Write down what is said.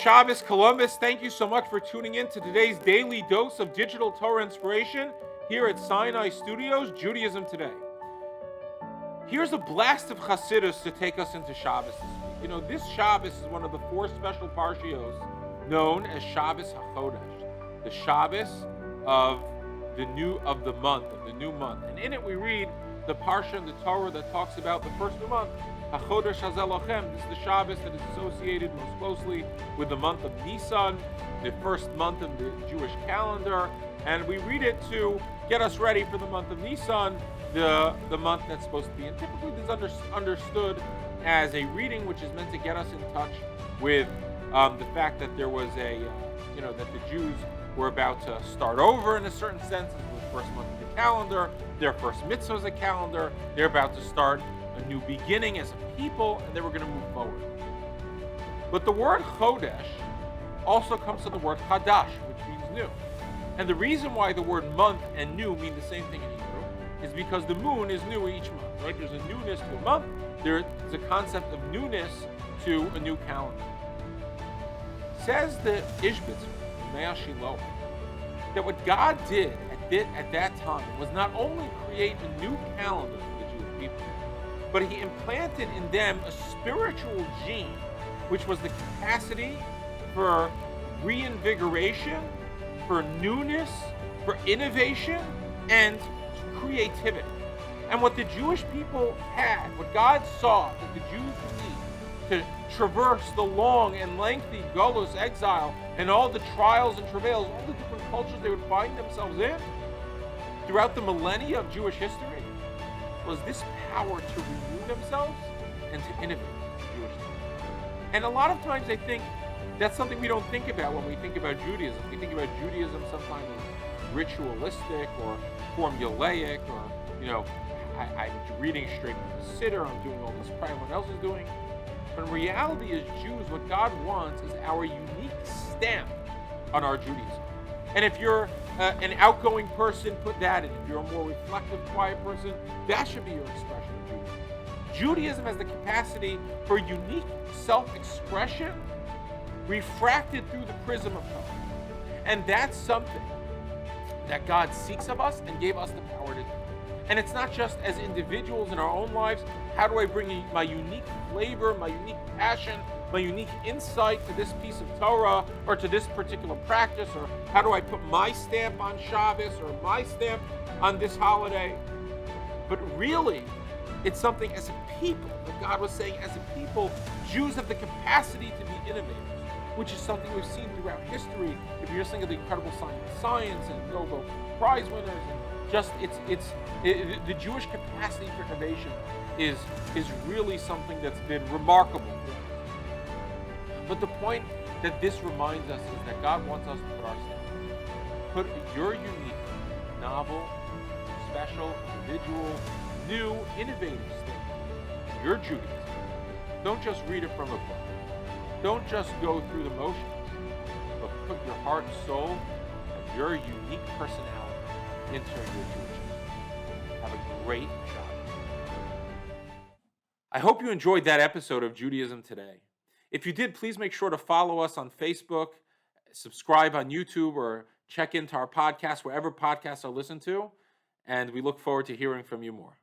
Shabbos, Columbus. Thank you so much for tuning in to today's daily dose of digital Torah inspiration here at Sinai Studios, Judaism Today. Here's a blast of Chassidus to take us into Shabbos this week. You know, this Shabbos is one of the four special parshios known as Shabbos HaChodesh, the Shabbos of the new month. And in it we read the parsha in the Torah that talks about the first new month, HaChodesh Hazeh Lochem. This is the Shabbos that is associated most closely with the month of Nisan, the first month of the Jewish calendar. And we read it to get us ready for the month of Nisan, the month that's supposed to be. And typically this is understood as a reading which is meant to get us in touch with the fact that there was that the Jews were about to start over in a certain sense. This was the first month of the calendar, their first mitzvah is a calendar. They're about to start a new beginning as a people, and they were going to move forward. But the word Chodesh also comes from the word Chadash, which means new. And the reason why the word month and new mean the same thing in Hebrew is because the moon is new each month, right? There's a newness to a month. There is a concept of newness to a new calendar. Says the Ishbitzer, Mea Shiloh, that what God did at that time was not only create a new calendar for the Jewish people, but he implanted in them a spiritual gene, which was the capacity for reinvigoration, for newness, for innovation, and creativity. And what the Jewish people had, what God saw that the Jews would need to traverse the long and lengthy Golos exile and all the trials and travails, all the different cultures they would find themselves in throughout the millennia of Jewish history, was this power to renew themselves and to innovate Jewish life. And a lot of times I think that's something we don't think about when we think about Judaism. We think about Judaism sometimes as ritualistic or formulaic, or I'm reading straight from the Siddur, I'm doing all this prayer everyone else is doing. But in reality, as Jews, what God wants is our unique stamp on our Judaism. And if you're an outgoing person, put that in. If you're a more reflective, quiet person, that should be your expression of Judaism. Judaism has the capacity for unique self-expression refracted through the prism of Torah. And that's something that God seeks of us and gave us the power to do. And it's not just as individuals in our own lives. How do I bring my unique flavor, my unique passion, my unique insight to this piece of Torah or to this particular practice? Or how do I put my stamp on Shabbos or my stamp on this holiday? But really, it's something as a people, that God was saying as a people, Jews have the capacity to be innovators, which is something we've seen throughout history. If you're just thinking of the incredible science and Nobel Prize winners, and just the Jewish capacity for innovation is really something that's been remarkable. But the point that this reminds us is that God wants us to put our stamp. Put your unique, novel, special, individual, new, innovative stamp. Your Judaism. Don't just read it from a book. Don't just go through the motions, but put your heart, soul, and your unique personality into your Judaism. Have a great job. I hope you enjoyed that episode of Judaism Today. If you did, please make sure to follow us on Facebook, subscribe on YouTube, or check into our podcast wherever podcasts are listened to. And we look forward to hearing from you more.